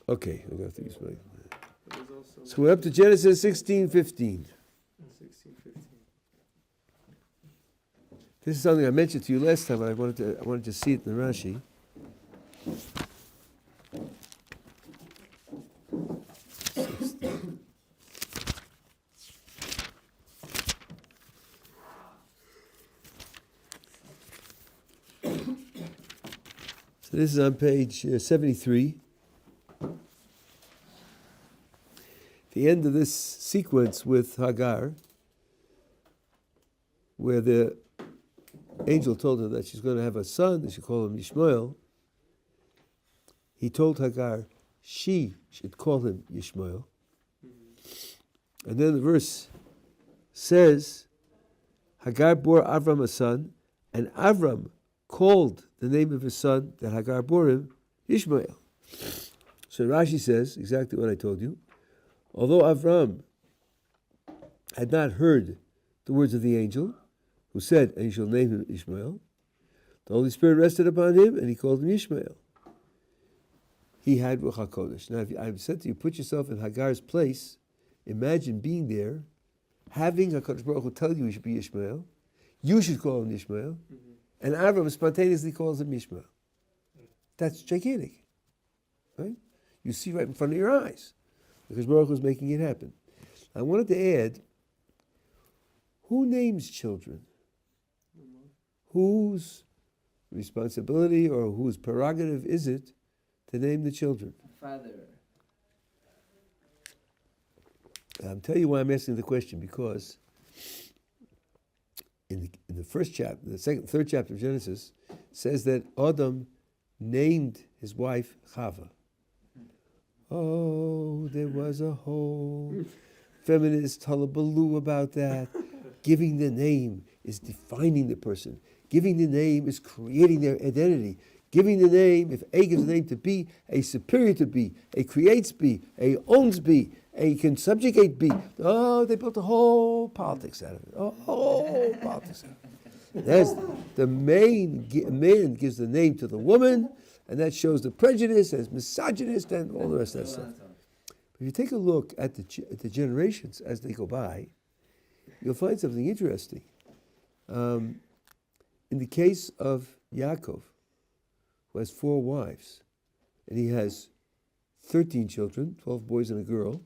Okay, we'll go through Ishmael. So we're up to Genesis 16:15. 16:15. This is something I mentioned to you last time, but I wanted to see it in the Rashi. So this is on page 73. The end of this sequence with Hagar, where the angel told her that she's going to have a son, they should call him Ishmael. He told Hagar she should call him Ishmael. And then the verse says, Hagar bore Avraham a son, and Avraham called the name of his son that Hagar bore him Ishmael. So Rashi says exactly what I told you. Although Avraham had not heard the words of the angel, who said, and you shall name him Ishmael, the Holy Spirit rested upon him, and he called him Ishmael. He had Ruach HaKodesh. Now, if I've said to you, put yourself in Hagar's place, imagine being there, having HaKadosh Baruch Hu tell you he should be Ishmael, you should call him Ishmael, and Avraham spontaneously calls him Ishmael. That's gigantic, right? You see right in front of your eyes, because Baruch Hu is making it happen. I wanted to add, who names children? Whose responsibility or whose prerogative is it to name the children? Father. I'll tell you why I'm asking the question, because in the first chapter, third chapter of Genesis, says that Adam named his wife Chava. Oh, there was a whole feminist hullabaloo about that. Giving the name is defining the person. Giving the name is creating their identity. Giving the name, if A gives the name to B, A superior to B, A creates B, A owns B, A can subjugate B. Oh, they built a whole politics out of it. A whole politics out of it. That's the man gives the name to the woman, and that shows the prejudice as misogynist and all the rest of that stuff. But if you take a look at the generations as they go by, you'll find something interesting. In the case of Yaakov, who has 4 wives, and he has 13 children, 12 boys and a girl,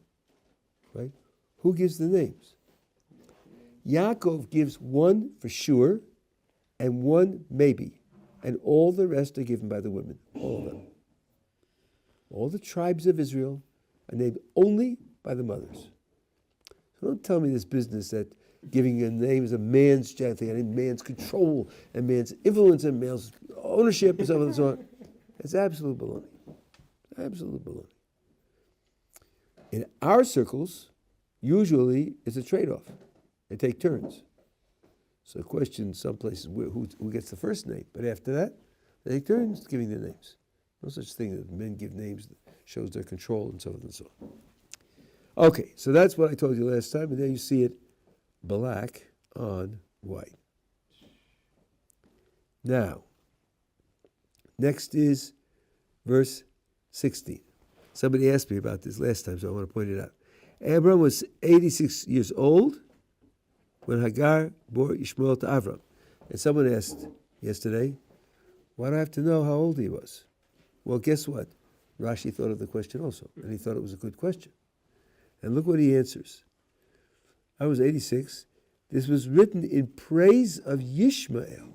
right? Who gives the names? Yaakov gives one for sure, and one maybe, and all the rest are given by the women, all of them. All the tribes of Israel are named only by the mothers. So don't tell me this business that giving a name is a man's thing, and man's control, and man's influence, and man's ownership, and so on and so on. It's absolute baloney. Absolute baloney. In our circles, usually it's a trade-off. They take turns. So the question, some places, who gets the first name, but after that, they take turns giving the names. No such thing that men give names that shows their control, and so on and so on. Okay, so that's what I told you last time, and there you see it black on white. Now, next is verse 16. Somebody asked me about this last time, so I want to point it out. Abraham was 86 years old when Hagar bore Ishmael to Avraham. And someone asked yesterday, why do I have to know how old he was? Well, guess what? Rashi thought of the question also, and he thought it was a good question. And look what he answers. I was 86. This was written in praise of Ishmael.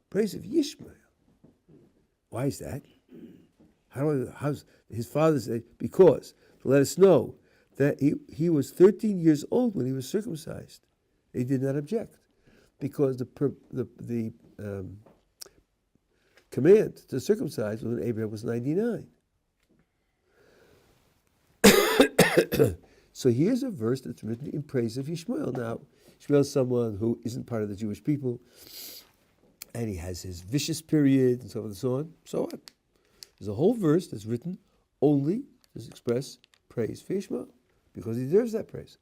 Praise of Ishmael. Why is that? How's his father said? Because to let us know that he was 13 years old when he was circumcised. He did not object, because the command to circumcise when Abraham was 99. So here's a verse that's written in praise of Ishmael. Now, Ishmael is someone who isn't part of the Jewish people, and he has his vicious period, and so on and so on. So what? There's a whole verse that's written only to express praise for Ishmael, because he deserves that praise.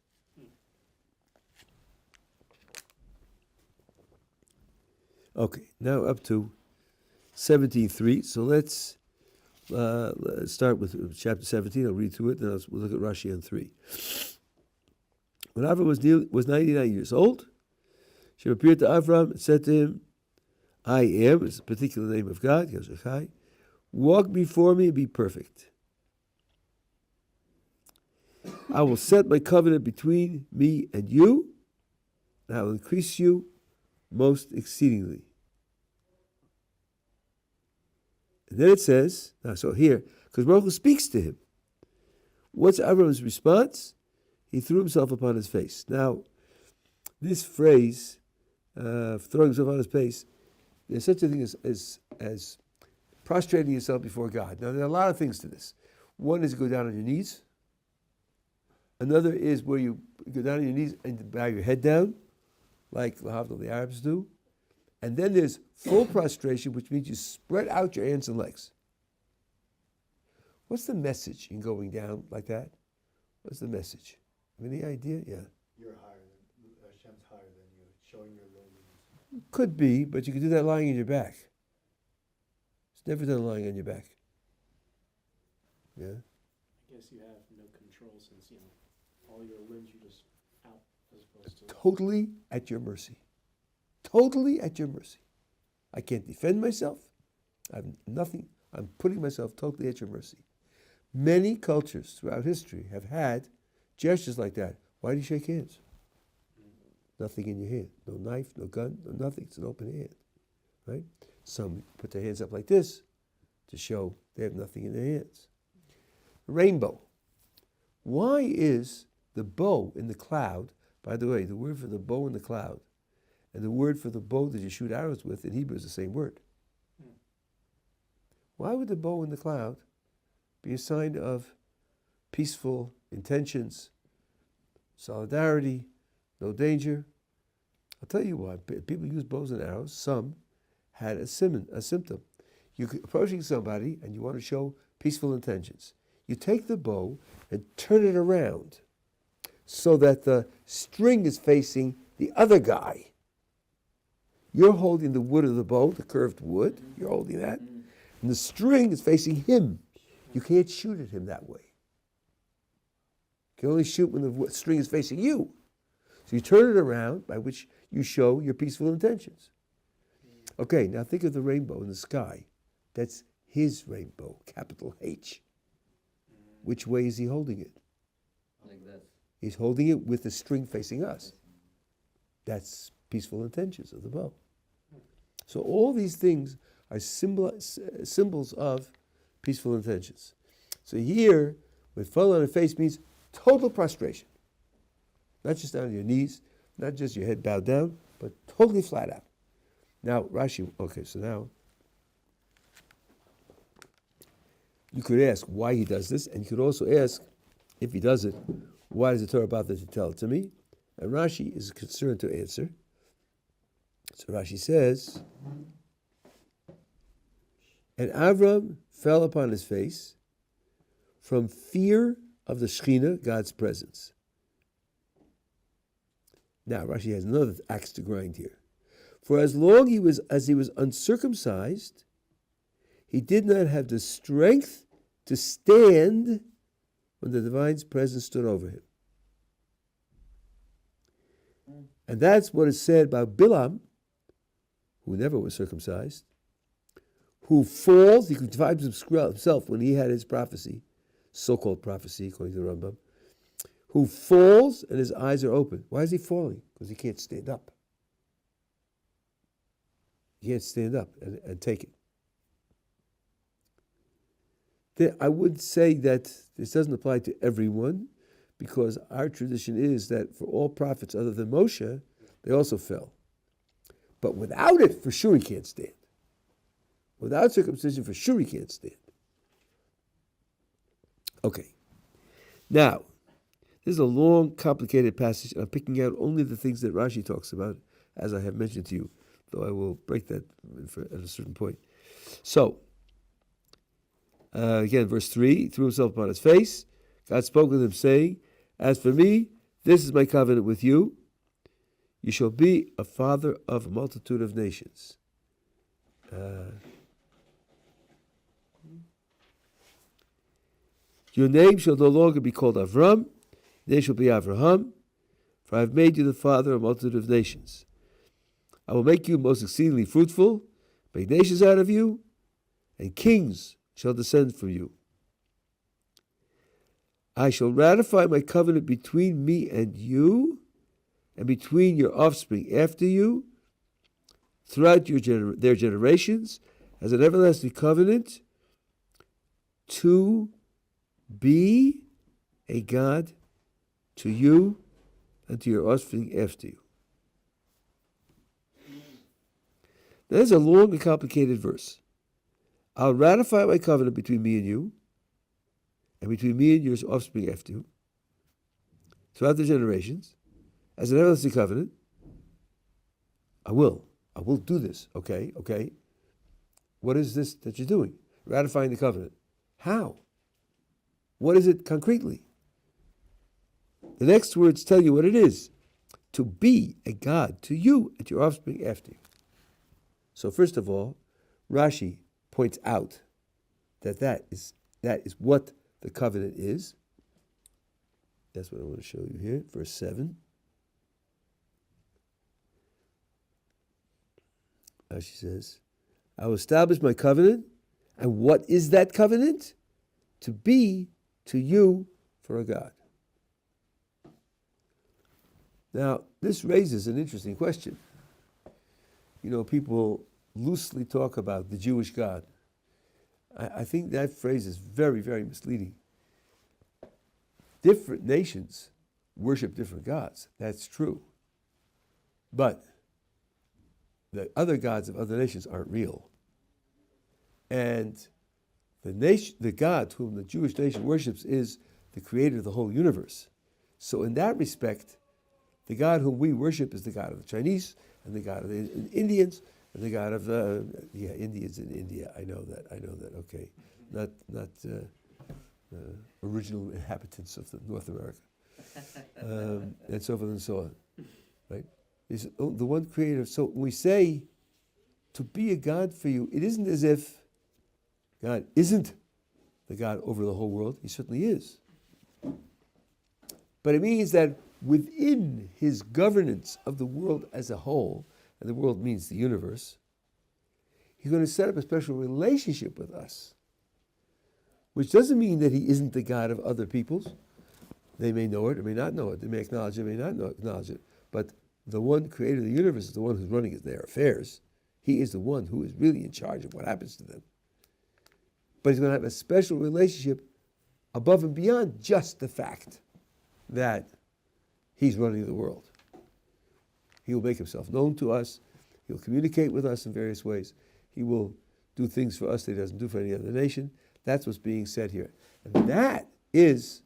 Okay, now up to 17:3. So let's Let's start with chapter 17. I'll read through it, then we'll look at Rashi on 3. When Avraham was 99 years old, she appeared to Avraham and said to him, I am, it's a particular name of God, Yeshachai, walk before me and be perfect. I will set my covenant between me and you, and I will increase you most exceedingly. And then it says, so here, because Baruch Hu speaks to him. What's Abraham's response? He threw himself upon his face. Now, this phrase, throwing himself on his face, there's such a thing as prostrating yourself before God. Now, there are a lot of things to this. One is go down on your knees. Another is where you go down on your knees and bow your head down, like the Arabs do. And then there's full prostration, which means you spread out your hands and legs. What's the message in going down like that? What's the message? Any idea? Yeah. You're higher than Hashem's higher than you, showing your lowliness. Could be, but you could do that lying on your back. It's never done lying on your back. Yeah. I guess you have no control since all your limbs you just out as opposed to Totally at your mercy. Totally at your mercy. I can't defend myself. I have nothing. I'm putting myself totally at your mercy. Many cultures throughout history have had gestures like that. Why do you shake hands? Nothing in your hand. No knife, no gun, no nothing. It's an open hand. Right? Some put their hands up like this to show they have nothing in their hands. Rainbow. Why is the bow in the cloud, by the way, the word for the bow in the cloud and the word for the bow that you shoot arrows with in Hebrew is the same word. Why would the bow in the cloud be a sign of peaceful intentions, solidarity, no danger? I'll tell you why. People use bows and arrows. Some had a symptom. You're approaching somebody and you want to show peaceful intentions. You take the bow and turn it around so that the string is facing the other guy. You're holding the wood of the bow, the curved wood. You're holding that. And the string is facing him. You can't shoot at him that way. You can only shoot when the string is facing you. So you turn it around, by which you show your peaceful intentions. Okay, now think of the rainbow in the sky. That's his rainbow, capital H. Which way is he holding it? Like that. He's holding it with the string facing us. That's peaceful intentions of the bow. So all these things are symbols of peaceful intentions. So here, when fall on the face means total prostration. Not just down on your knees, not just your head bowed down, but totally flat out. Now, Rashi, okay, so now, you could ask why he does this, and you could also ask, if he does it, why does the Torah bother to tell it to me? And Rashi is concerned to answer. So Rashi says, and Avraham fell upon his face from fear of the Shekhinah, God's presence. Now Rashi has another axe to grind here. For as long as he was uncircumcised, he did not have the strength to stand when the divine's presence stood over him. And that's what is said about Bilam, who never was circumcised, who falls, he describes himself when he had his prophecy, so-called prophecy, according to the Rambam, who falls and his eyes are open. Why is he falling? Because he can't stand up. He can't stand up and take it. I would say that this doesn't apply to everyone, because our tradition is that for all prophets other than Moshe, they also fell. But without it, for sure he can't stand. Without circumcision, for sure he can't stand. Okay. Now, this is a long, complicated passage, and I'm picking out only the things that Rashi talks about, as I have mentioned to you, though I will break that at a certain point. So, again, verse 3, he threw himself upon his face. God spoke with him, saying, as for me, this is my covenant with you. You shall be a father of a multitude of nations. Your name shall no longer be called Avraham, your name shall be Avraham, for I have made you the father of a multitude of nations. I will make you most exceedingly fruitful, make nations out of you, and kings shall descend from you. I shall ratify my covenant between me and you, and between your offspring after you, throughout their generations, as an everlasting covenant, to be a God to you and to your offspring after you. That is a long and complicated verse. I'll ratify my covenant between me and you, and between me and your offspring after you, throughout the generations, as an everlasting covenant. I will do this. Okay. What is this that you're doing? Ratifying the covenant. How? What is it concretely? The next words tell you what it is. To be a God to you and your offspring after you. So first of all, Rashi points out that is what the covenant is. That's what I want to show you here. Verse 7. Rashi says, I will establish my covenant. And what is that covenant? To be to you for a God. Now, this raises an interesting question. People loosely talk about the Jewish God. I think that phrase is very, very misleading. Different nations worship different gods. That's true. But the other gods of other nations aren't real. And the God whom the Jewish nation worships is the creator of the whole universe. So in that respect, the God whom we worship is the God of the Chinese, and the God of the Indians, and the God of Indians in India. I know that. Okay, not original inhabitants of North America, and so forth and so on. Right? Is the one creator. So when we say to be a God for you, it isn't as if God isn't the God over the whole world. He certainly is. But it means that within his governance of the world as a whole, and the world means the universe, he's going to set up a special relationship with us, which doesn't mean that he isn't the God of other peoples. They may know it or may not know it. They may acknowledge it, may not acknowledge it. But the one creator of the universe is the one who's running their affairs. He is the one who is really in charge of what happens to them. But he's going to have a special relationship above and beyond just the fact that he's running the world. He will make himself known to us. He'll communicate with us in various ways. He will do things for us that he doesn't do for any other nation. That's what's being said here. And that is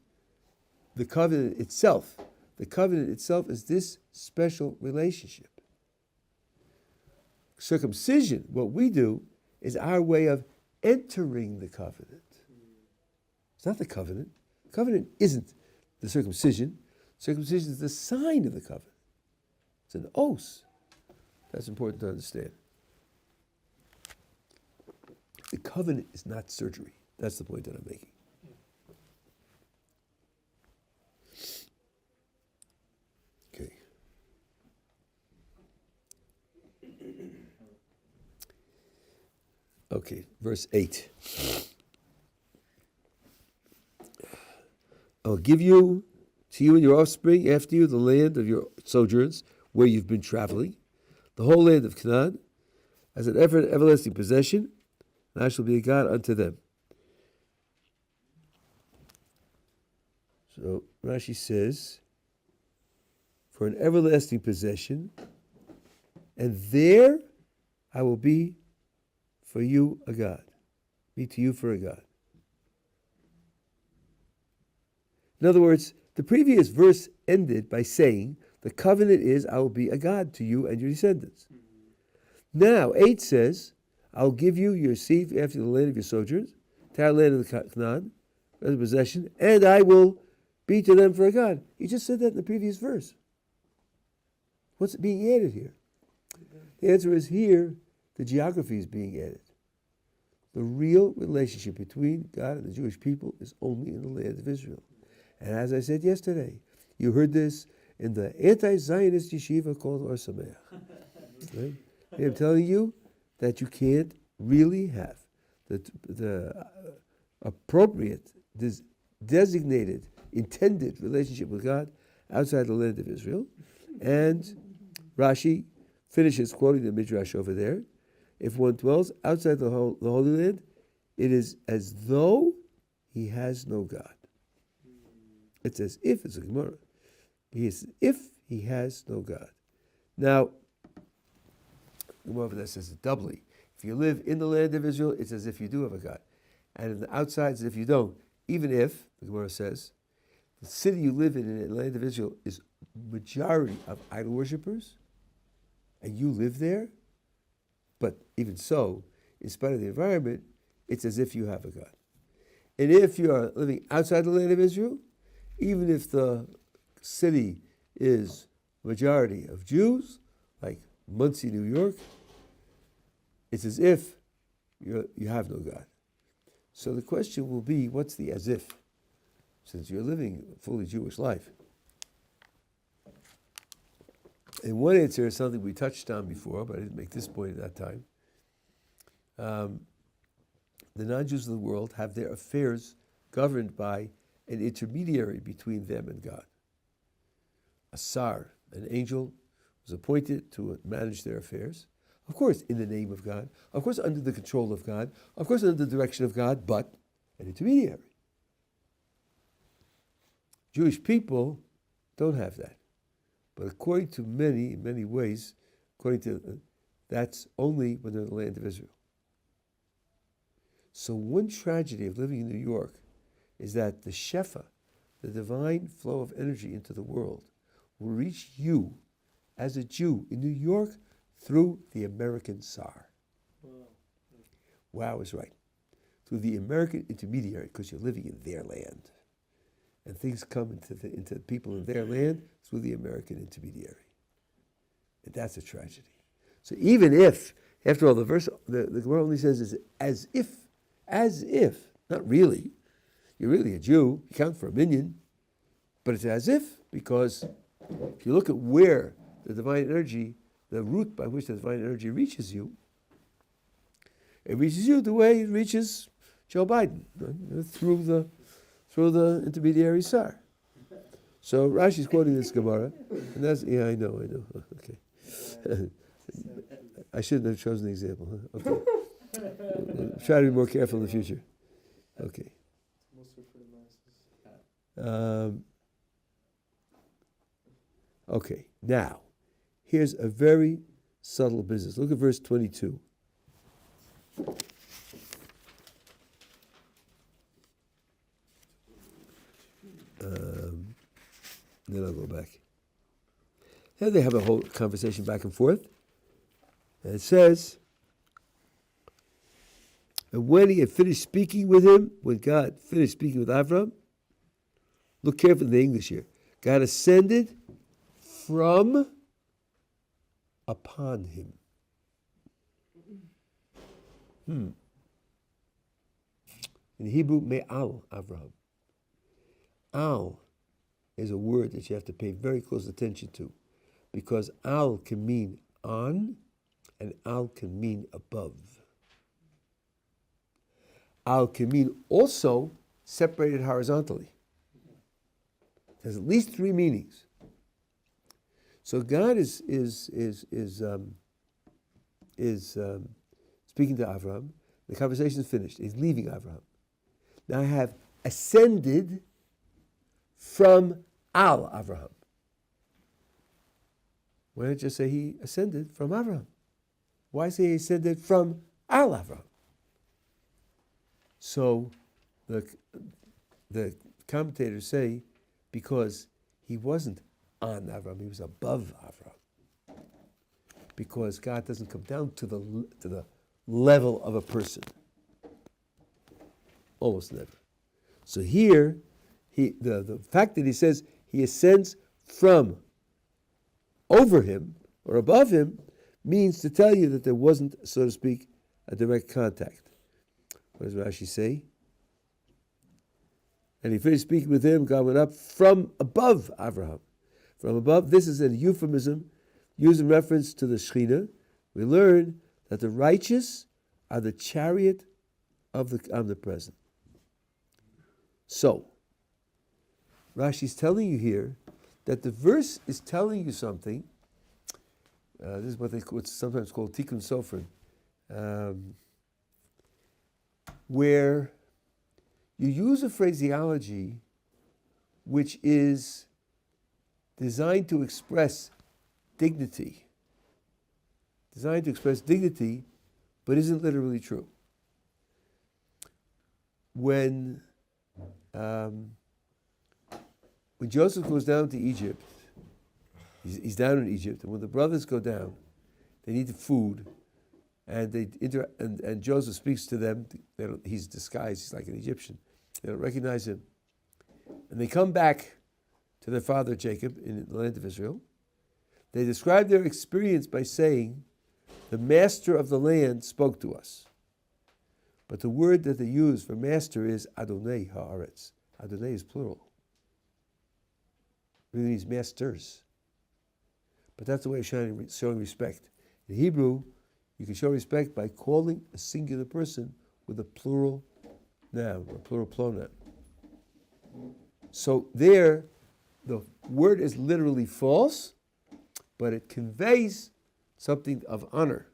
the covenant itself. The covenant itself is this special relationship. Circumcision, what we do, is our way of entering the covenant. It's not the covenant. The covenant isn't the circumcision. Circumcision is the sign of the covenant. It's an oath. That's important to understand. The covenant is not surgery. That's the point that I'm making. Okay. Okay, verse 8. I'll give you, to you and your offspring after you, the land of your sojourns, where you've been traveling, the whole land of Canaan, as an everlasting possession, and I shall be a God unto them. So Rashi says, for an everlasting possession, and there I will be for you a God. Be to you for a God. In other words, the previous verse ended by saying, the covenant is, I will be a God to you and your descendants. Now, 8 says, I'll give you your seed after the land of your sojourns, entire land of the Canaan, as a possession, and I will be to them for a God. He just said that in the previous verse. What's being added here? The answer is here, the geography is being added. The real relationship between God and the Jewish people is only in the land of Israel. And as I said yesterday, you heard this in the anti-Zionist yeshiva called Ohr Somayach. Right? I'm telling you that you can't really have the appropriate, designated, intended relationship with God outside the land of Israel. And Rashi finishes quoting the Midrash over there. If one dwells outside the Holy Land, it is as though he has no God. It's as if, it's a Gemara. He is if he has no God. Now, the Gemara that says it doubly. If you live in the land of Israel, it's as if you do have a God. And in the outside, it's as if you don't. Even if, the Gemara says, the city you live in the land of Israel is majority of idol worshippers, and you live there, but even so, in spite of the environment, it's as if you have a God. And if you are living outside the land of Israel, even if the city is majority of Jews, like Muncie, New York, it's as if you have no God. So the question will be, what's the as if? Since you're living a fully Jewish life. And one answer is something we touched on before, but I didn't make this point at that time. The non-Jews of the world have their affairs governed by an intermediary between them and God. A sar, an angel, was appointed to manage their affairs. Of course, in the name of God. Of course, under the control of God. Of course, under the direction of God, but an intermediary. Jewish people don't have that. But according to many, in many ways, that's only when they're in the land of Israel. So one tragedy of living in New York is that the Shefa, the divine flow of energy into the world, will reach you as a Jew in New York through the American Tsar. Wow is right. Through the American intermediary, because you're living in their land. And things come into people in their land through the American intermediary. And that's a tragedy. So even if, after all, the verse, the Gemara only says is as if, not really. You're really a Jew, you count for a minyan, but it's as if, because if you look at where the divine energy, the route by which the divine energy reaches you, it reaches you the way it reaches Joe Biden, right? through the intermediary Tsar. So Rashi's quoting this Gemara, and that's, yeah, I know, okay. I shouldn't have chosen the example, huh? Okay. Try to be more careful in the future. Okay. Okay, now, here's a very subtle business. Look at verse 22. Then I'll go back. Here they have a whole conversation back and forth. And it says, and when he had finished speaking with him, when God finished speaking with Avraham, look carefully in the English here. God ascended from upon him. In Hebrew, me'al Avraham. Al is a word that you have to pay very close attention to, because al can mean on and al can mean above. Al can mean also separated horizontally. There's at least three meanings. So God is speaking to Avraham. The conversation is finished. He's leaving Avraham. Now I have ascended from Al Avraham. Why not just say he ascended from Avraham? Why say he ascended from Al Avraham? So the commentators say because he wasn't on Avraham, he was above Avraham. Because God doesn't come down to the level of a person. Almost never. So here, the fact that he says he ascends from over him or above him means to tell you that there wasn't, so to speak, a direct contact. What does Rashi say? And he finished speaking with him. God went up from above Avraham. From above, this is a euphemism used in reference to the Shekhinah. We learn that the righteous are the chariot of the omnipresent. So, Rashi's telling you here that the verse is telling you something. This is what's sometimes called tikkun sofrim, where you use a phraseology which is designed to express dignity. Designed to express dignity, but isn't literally true. When Joseph goes down to Egypt, he's down in Egypt, and when the brothers go down, they need the food, and and Joseph speaks to them. He's disguised; he's like an Egyptian. They don't recognize him, and they come back to their father Jacob in the land of Israel. They describe their experience by saying, "The master of the land spoke to us." But the word that they use for master is Adonai haaretz. Adonai is plural. It really means masters. But that's the way of showing respect. In Hebrew, you can show respect by calling a singular person with a plural noun, or plural pronoun. So there, the word is literally false, but it conveys something of honor.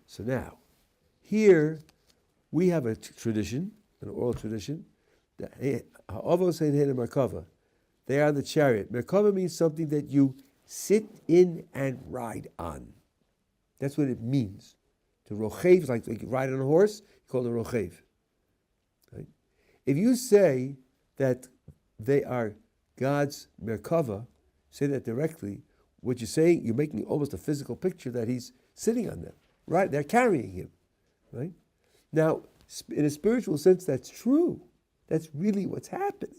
So now, here we have a tradition, an oral tradition, that Ha'avos Hein Hein Merkava, they are the chariot. Merkava means something that you sit in and ride on. That's what it means. To rochev, like you ride on a horse, you call it a rochev. Right? If you say that they are God's Merkava, say that directly, what you're saying, you're making almost a physical picture that he's sitting on them. Right? They're carrying him. Right? Now, in a spiritual sense, that's true. That's really what's happening.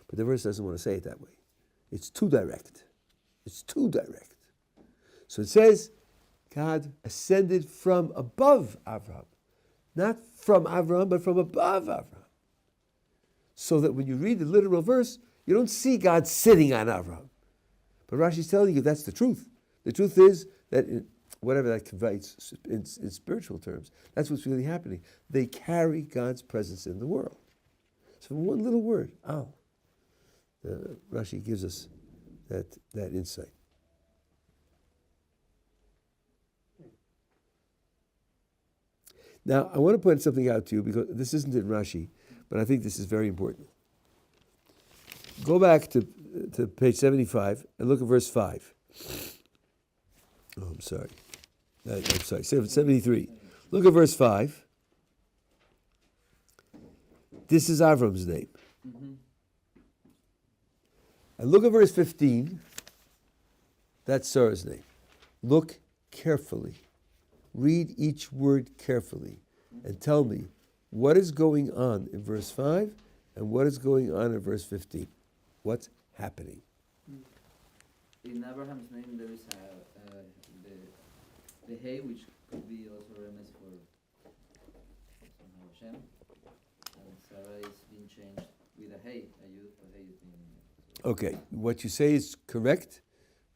But the verse doesn't want to say it that way. It's too direct. It's too direct. So it says, God ascended from above Avraham. Not from Avraham, but from above Avraham. So that when you read the literal verse, you don't see God sitting on Avraham. But Rashi's telling you that's the truth. The truth is that whatever that conveys in spiritual terms, that's what's really happening. They carry God's presence in the world. So one little word, al, Rashi gives us that insight. Now, I want to point something out to you, because this isn't in Rashi, but I think this is very important. Go back to page 75 and look at verse 5. Oh, I'm sorry. 73. Look at verse 5. This is Avram's name. Mm-hmm. And look at verse 15. That's Sarah's name. Look carefully. Read each word carefully and tell me what is going on in verse 5 and what is going on in verse 15. What's happening? In Abraham's name there is the hay, which could be also remes for Hashem, and Sarah is being changed with a hay, a yud, a hay. Okay, what you say is correct,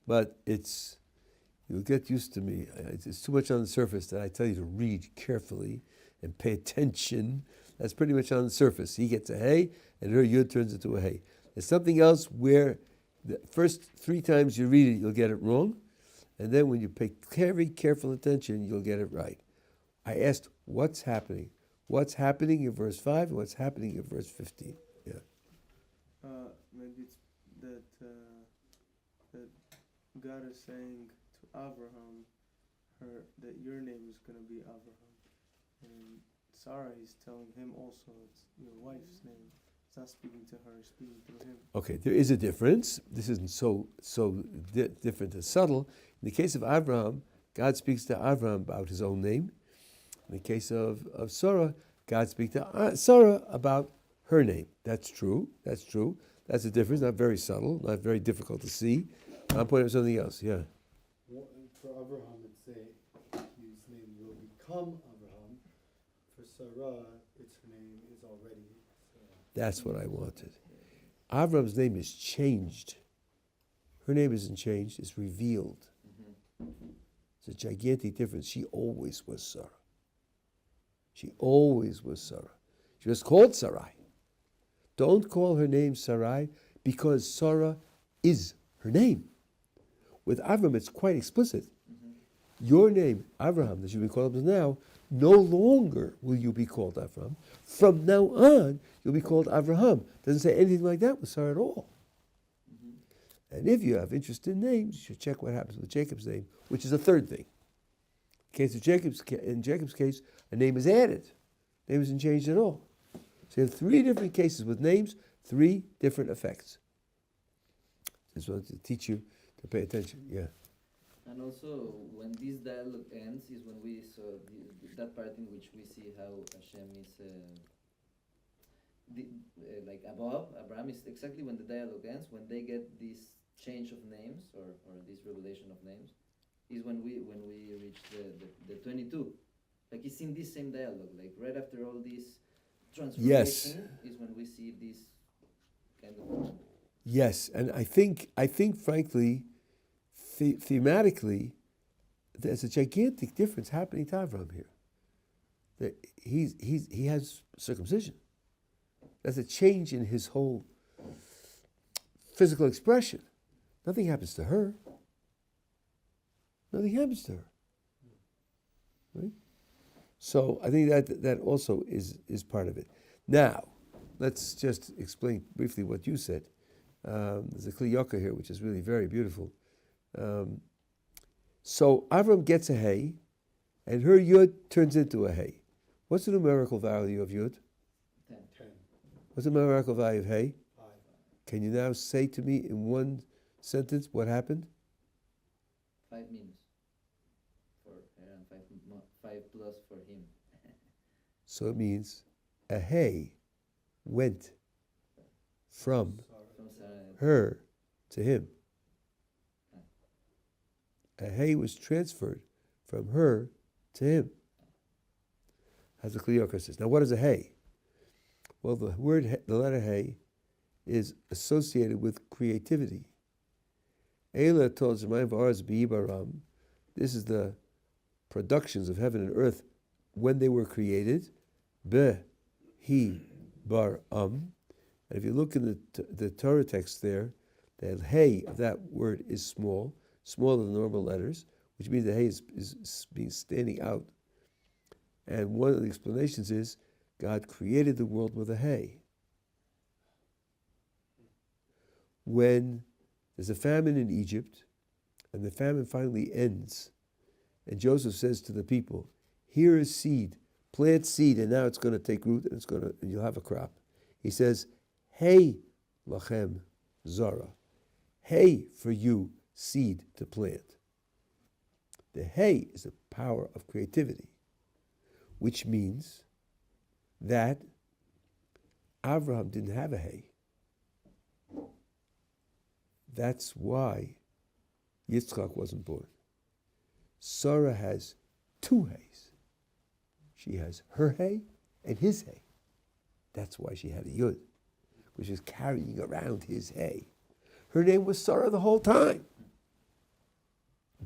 but you'll get used to me. It's too much on the surface that I tell you to read carefully and pay attention. That's pretty much on the surface. He gets a hay, and her yud turns into a hay. There's something else where the first 3 times you read it, you'll get it wrong, and then when you pay very careful attention, you'll get it right. I asked, what's happening? What's happening in verse 5 and what's happening in verse 15? Yeah. Maybe it's that God is saying to Avraham that your name is going to be Avraham. And Sarah, he's telling him also it's your wife's name. He's not speaking to her, he's speaking through him. Okay, there is a difference. This isn't so different and subtle. In the case of Avraham, God speaks to Avraham about his own name. In the case of Sarah, God speaks to Sarah about her name. That's true. That's true. That's a difference. Not very subtle. Not very difficult to see. I'm pointing at something else. Yeah. For Avraham, it's his name will become Avraham, Sarah, its name is already Sarah. That's what I wanted. Avram's name is changed. Her name isn't changed, it's revealed. It's a gigantic difference. She always was Sarah. She always was Sarah. She was called Sarai. Don't call her name Sarai because Sarah is her name. With Avram, it's quite explicit. Your name, Avraham, that you've been called up to now, no longer will you be called Avram. From now on, you'll be called Avraham. Doesn't say anything like that with Sarah at all. And if you have interest in names, you should check what happens with Jacob's name, which is a third thing. In Jacob's case, a name is added. Name isn't changed at all. So you have three different cases with names, three different effects. Just wanted to teach you to pay attention. Yeah. And also, when this dialogue ends, is when we saw that part in which we see how Hashem is like above Abraham. Is exactly when the dialogue ends, when they get this change of names or this revelation of names, is when we reach the 22. Like it's in this same dialogue, like right after all this transformation, Yes. is when we see this kind of. Yes, and I think frankly, thematically, there's a gigantic difference happening to Avraham here. That he has circumcision. That's a change in his whole physical expression. Nothing happens to her. Nothing happens to her. Right? So I think that also is part of it. Now, let's just explain briefly what you said. There's a Kli Yakar here, which is really very beautiful. So Avram gets a hay, and her yud turns into a hay. What's the numerical value of yud? 10. 10, What's the numerical value of hay? 5. Can you now say to me in one sentence what happened? 5 minutes for her and 5 plus for him. So it means a hay went from From Sarah. her to him. A hay was transferred from her to him. As the Kli Yakar says. Now, what is a hay? Well, the letter hay is associated with creativity. Eila told Shemayim v'aretz b'yibaram. This is the productions of heaven and earth when they were created. Be bar And if you look in the Torah text there, the hay of that word is small, smaller than normal letters, which means the hay is being standing out. And one of the explanations is God created the world with a hay. When there's a famine in Egypt, and the famine finally ends, and Joseph says to the people, "Here is seed, plant seed, and now it's going to take root, and you'll have a crop." He says, "Hay lachem zara, hay for you, seed to plant." The hay is the power of creativity, which means that Avraham didn't have a hay. That's why Yitzchak wasn't born. Sarah has 2 hays. She has her hay and his hay. That's why she had a yud, which is carrying around his hay. Her name was Sarah the whole time,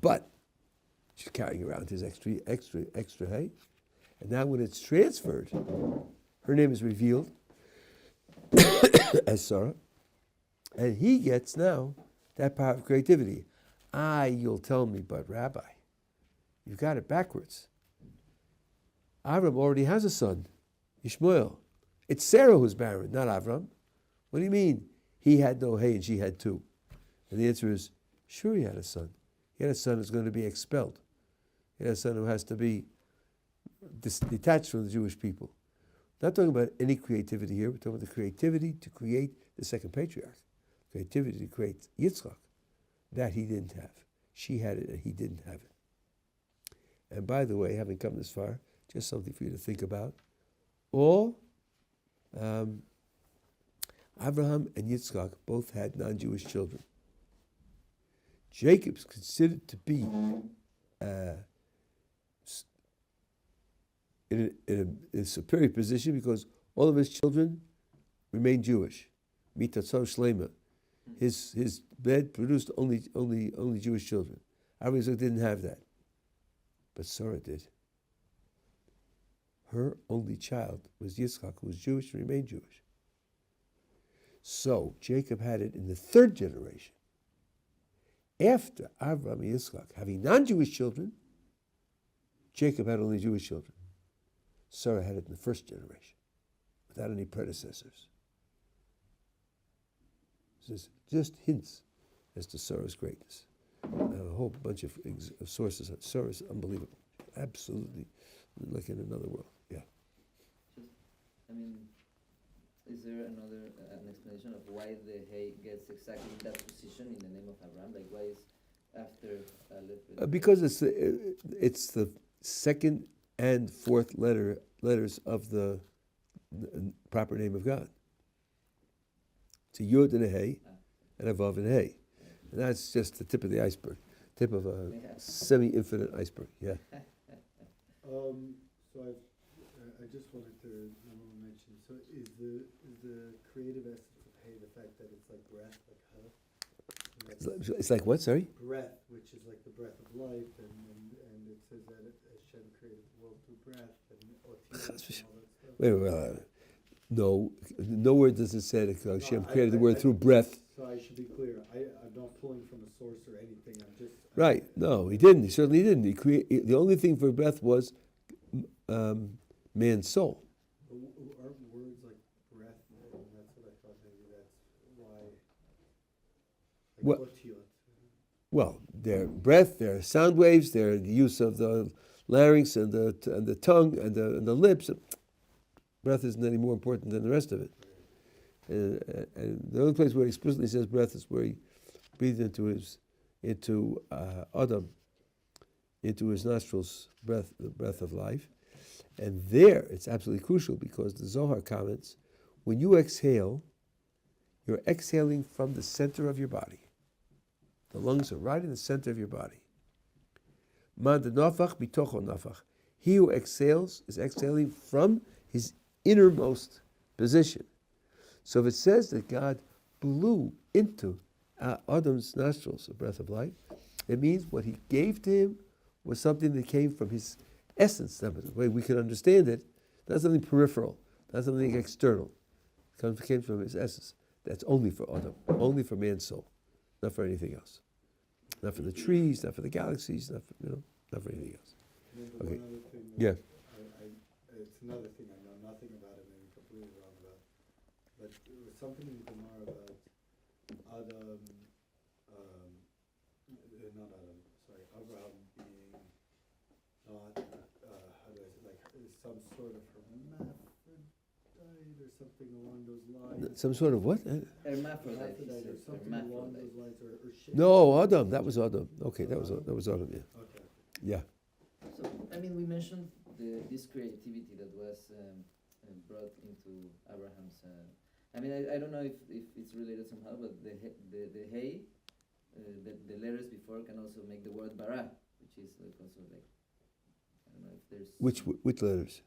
but she's carrying around his extra hay. And now when it's transferred, her name is revealed as Sarah, and he gets now that power of creativity. You'll tell me, but Rabbi, you've got it backwards. Avraham already has a son, Ishmael. It's Sarah who's barren, not Avraham. What do you mean? He had no hay and she had 2. And the answer is, sure he had a son. He had a son who's going to be expelled. He had a son who has to be detached from the Jewish people. Not talking about any creativity here. We're talking about the creativity to create the second patriarch. Creativity to create Yitzchak. That he didn't have. She had it and he didn't have it. And by the way, having come this far, just something for you to think about. All Avraham and Yitzchak both had non-Jewish children. Jacob's considered to be in a superior position because all of his children remained Jewish. Mitatzor Shlema. His bed produced only Jewish children. Avraham didn't have that, but Sarah did. Her only child was Yitzchak, who was Jewish and remained Jewish. So Jacob had it in the third generation. After Avraham and Yitzchak having non-Jewish children, Jacob had only Jewish children. Sarah had it in the first generation, without any predecessors. This is just hints as to Sarah's greatness. I have a whole bunch of sources. Sarah is unbelievable. Absolutely, like in another world. Yeah. I mean, is there an explanation of why the hay gets exactly that position in the name of Abraham? Like why is after Aleph? Because it's the second and fourth letters of the proper name of God. It's a Yud and a Hey, and a Vav and a Hey. And that's just the tip of the iceberg, tip of a semi-infinite iceberg, yeah. So I just wanted to mention, so is the creative essence of hay the fact that it's like breath, like It's like what, sorry? breath, which is like the breath of life, and it says that Hashem created the world through breath, and otiyot and all that stuff. Wait. No, nowhere does it say that Hashem created the word through breath. So I should be clear. I'm not pulling from a source or anything. I'm just Right. No, he didn't. He certainly didn't. The only thing for breath was man's soul. Aren't words like breath? And that's what I thought. Maybe that's why. Well- Like otiyot. Well, their breath, their sound waves, their use of the larynx and the tongue and the lips. Breath isn't any more important than the rest of it. And the only place where he explicitly says breath is where he breathed into Adam, into his nostrils, the breath of life. And there, it's absolutely crucial because the Zohar comments, when you exhale, you're exhaling from the center of your body. The lungs are right in the center of your body. Man de nafach bitocho nafach. He who exhales is exhaling from his innermost position. So if it says that God blew into Adam's nostrils a breath of life, it means what he gave to him was something that came from his essence. That was the way we can understand it. Not something peripheral, not something external. It came from his essence. That's only for Adam, only for man's soul, not for anything else. Not for the trees, not for the galaxies, not for anything else. And then the Okay. one other thing that Yeah. it's another thing I know nothing about it, maybe completely wrong about. But there was something in the Gemara about Adam, not Adam, sorry, Avraham being not, how do I say, like some sort of hermaphrodite or something along those lines. Some sort of what? Hermaphrodite. he Hermaphrodite or says, something along hermaphrodite. those lines, or shape. No, Adam. That was Adam. Okay, that was Adam. Yeah, Okay. yeah. So, I mean, we mentioned this creativity that was brought into Abraham's. I mean, I don't know if it's related somehow, but the hay, the letters before can also make the word bara, which is like also like, I don't know if there's. Which letters?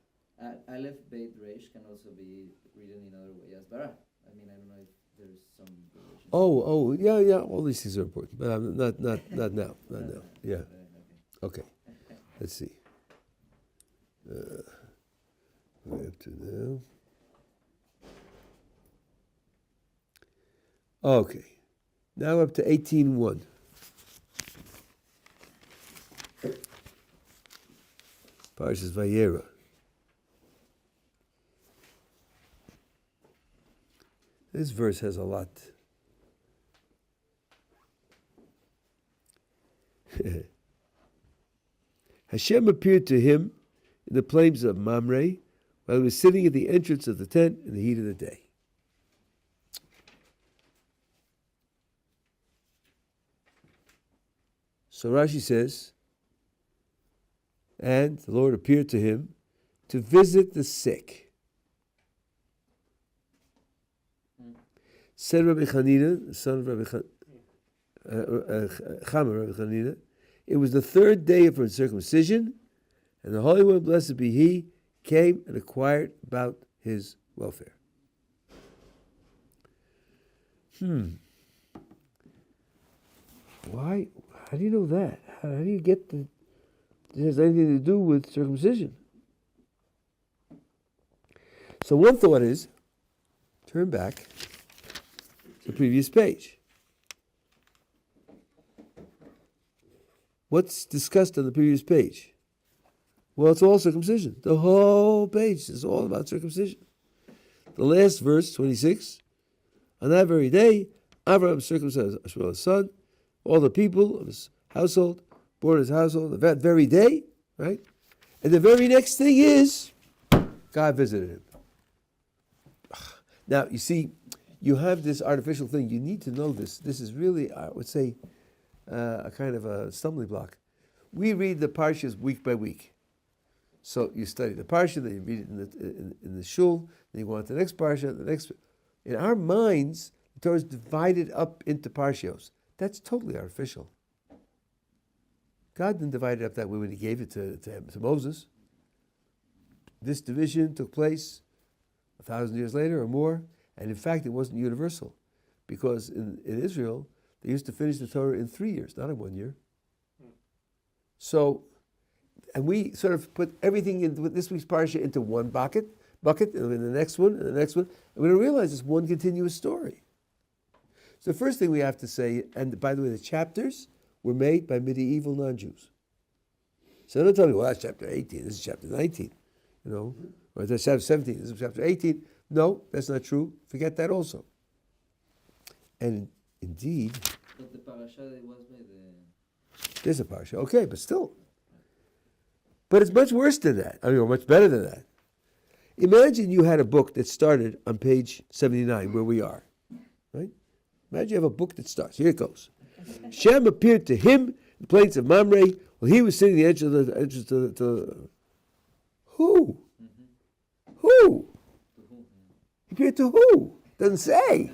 Aleph, Beit, Resh can also be written in other way as bara. I mean, I don't know if there's some relation. Oh, yeah. All these things are important, but not now. Not now. Yeah. Okay. Okay. Let's see. We're up to now. Okay. Now up to 18:1. Parshas Vayera. This verse has a lot. Hashem appeared to him in the plains of Mamre while he was sitting at the entrance of the tent in the heat of the day. So Rashi says, and the Lord appeared to him to visit the sick. Said Rabbi Chanina, the son of Rabbi Chama, Rabbi Chanina, it was the third day of her circumcision, and the Holy One, blessed be He, came and inquired about his welfare. Why? How do you know that? How do you get the... It has anything to do with circumcision. So one thought is, turn back to the previous page. What's discussed on the previous page? Well, it's all circumcision. The whole page is all about circumcision. The last verse, 26, on that very day, Avraham circumcised Ishmael his son, all the people of his household, born in his household, that very day, right? And the very next thing is, God visited him. Now, you see, you have this artificial thing. You need to know this. This is really, I would say, a kind of a stumbling block. We read the parshas week by week. So you study the parsha, then you read it in the shul, then you go on to the next parsha, the next. In our minds, the Torah is divided up into parshios. That's totally artificial. God didn't divide it up that way when He gave it to Moses. This division took place 1,000 years later or more, and in fact, it wasn't universal, because in Israel they used to finish the Torah in 3 years, not in 1 year. So, and we sort of put everything in this week's parsha into one bucket, and then the next one, and the next one, and we don't realize it's one continuous story. So the first thing we have to say, and by the way, the chapters were made by medieval non-Jews. So don't tell me, well, that's chapter 18, this is chapter 19, or that's chapter 17, this is chapter 18. No, that's not true. Forget that also. And indeed, But the parasha that was made. there's a parsha, okay, but still. But it's much worse than that. Or much better than that. Imagine you had a book that started on page 79, where we are, right? Imagine you have a book that starts. Here it goes. Shem appeared to him in the plains of Mamre while he was sitting at the entrance to who? Mm-hmm. Who? He appeared to who? Doesn't say.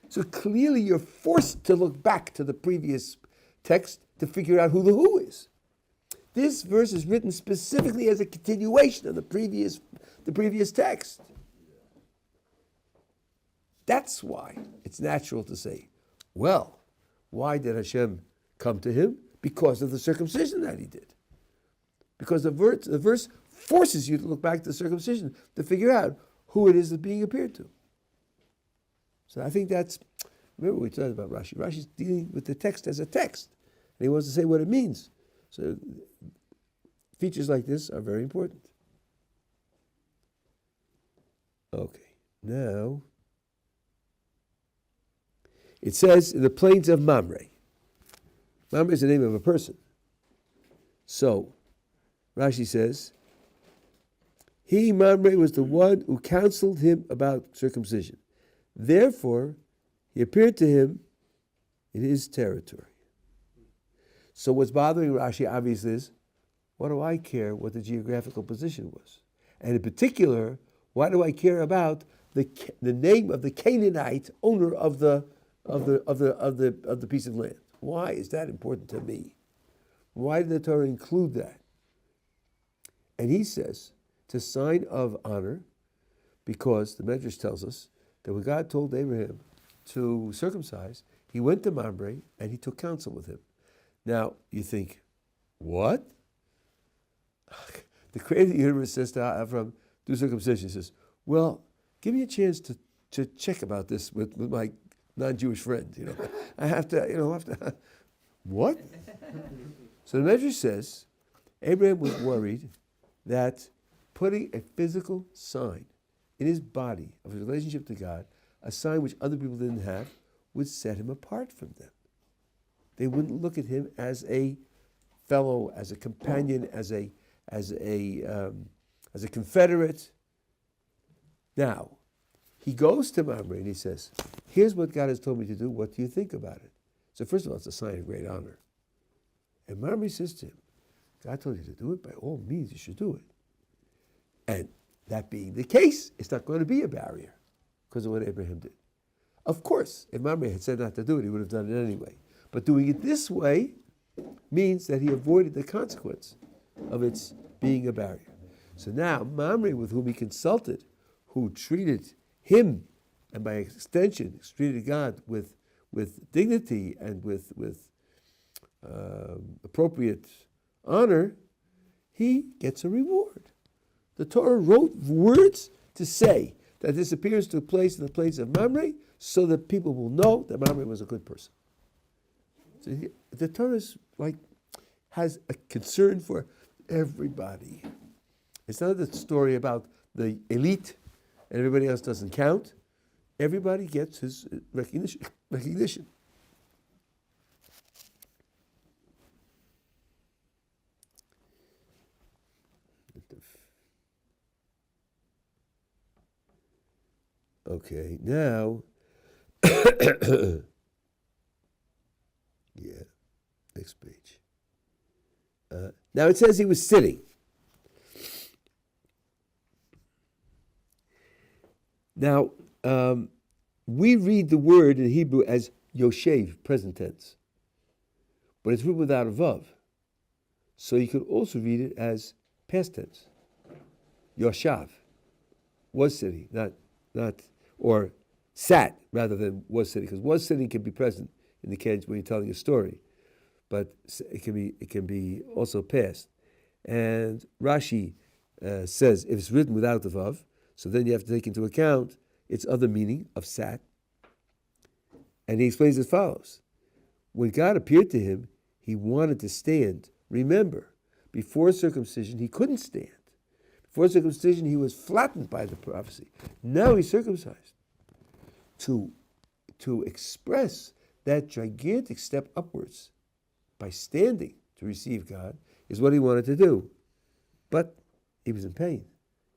So clearly you're forced to look back to the previous text to figure out who the who is. This verse is written specifically as a continuation of the previous text. That's why it's natural to say, well, why did Hashem come to him? Because of the circumcision that he did. Because the verse forces you to look back to the circumcision to figure out who it is that's being appeared to. So I think that's, remember we talked about Rashi. Rashi's dealing with the text as a text, and he wants to say what it means. So features like this are very important. Okay, now it says in the plains of Mamre. Mamre is the name of a person. So Rashi says, he, Mamre, was the one who counseled him about circumcision. Therefore, he appeared to him in his territory. So what's bothering Rashi obviously is, what do I care what the geographical position was? And in particular, why do I care about the name of the Canaanite owner of the piece of land? Why is that important to me? Why did the Torah include that? And he says, it's a sign of honor, because the Medrash tells us that when God told Abraham to circumcise, he went to Mamre and he took counsel with him. Now, you think, what? The creator of the universe says to Avraham, do circumcision. He says, well, give me a chance to check about this with my non-Jewish friend. I have to, what? So the Medrash says, Abraham was worried that putting a physical sign in his body of his relationship to God, a sign which other people didn't have, would set him apart from them. They wouldn't look at him as a fellow, as a companion, as a confederate. Now, he goes to Mamre and he says, here's what God has told me to do. What do you think about it? So first of all, it's a sign of great honor. And Mamre says to him, God told you to do it. By all means, you should do it. And that being the case, it's not going to be a barrier because of what Abraham did. Of course, if Mamre had said not to do it, he would have done it anyway. But doing it this way means that he avoided the consequence of its being a barrier. So now Mamre, with whom he consulted, who treated him, and by extension treated God with dignity and with appropriate honor, he gets a reward. The Torah wrote words to say that this appears to place in the place of Mamre, so that people will know that Mamre was a good person. So the Torah is has a concern for everybody. It's not a story about the elite and everybody else doesn't count. Everybody gets his recognition. Okay, now, next page. Now it says he was sitting. Now, we read the word in Hebrew as Yoshev, present tense, but it's written without a vav. So you could also read it as past tense. Yoshav, was sitting, not or sat rather than was sitting, because was sitting can be present in the case when you're telling a story, but it can be also past. And Rashi says if it's written without the vav, so then you have to take into account its other meaning of sat. And he explains as follows: when God appeared to him, he wanted to stand. Remember, before circumcision, he couldn't stand. Before circumcision, he was flattened by the prophecy. Now he's circumcised. To express that gigantic step upwards by standing to receive God is what he wanted to do. But he was in pain.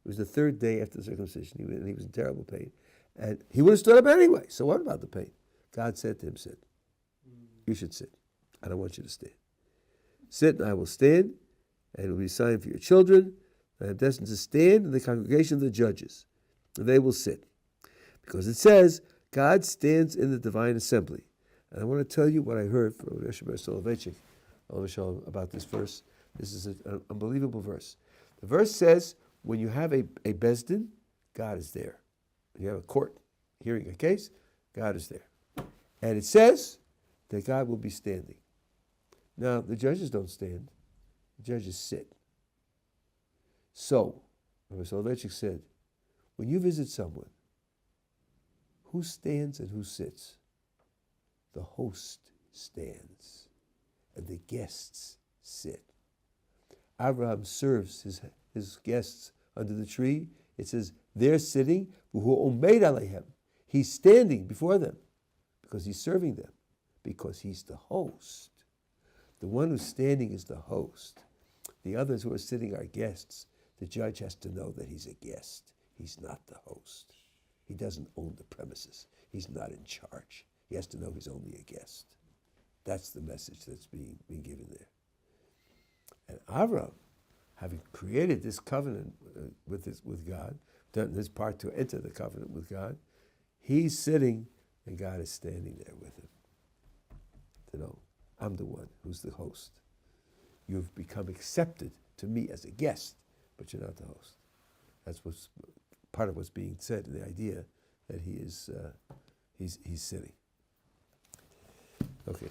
It was the third day after the circumcision, and he was in terrible pain. And he would have stood up anyway. So what about the pain? God said to him, sit. You should sit. I don't want you to stand. Sit, and I will stand, and it will be a sign for your children. I am destined to stand in the congregation of the judges, and they will sit. Because it says, God stands in the divine assembly. And I want to tell you what I heard from Yeshivat Ohr Somayach about this verse. This is an unbelievable verse. The verse says, when you have a bezdin, God is there. When you have a court hearing a case, God is there. And it says that God will be standing. Now, the judges don't stand. The judges sit. So, Rabbi Soloveitchik said, when you visit someone, who stands and who sits? The host stands, and the guests sit. Avraham serves his guests under the tree. It says, they're sitting, he's standing before them, because he's serving them, because he's the host. The one who's standing is the host. The others who are sitting are guests. The judge has to know that he's a guest. He's not the host. He doesn't own the premises. He's not in charge. He has to know he's only a guest. That's the message that's being given there. And Avraham, having created this covenant with God, done his part to enter the covenant with God, he's sitting and God is standing there with him. To know, I'm the one who's the host. You've become accepted to me as a guest, but you're not the host. That's what's part of what's being said, the idea that he's sitting. Okay.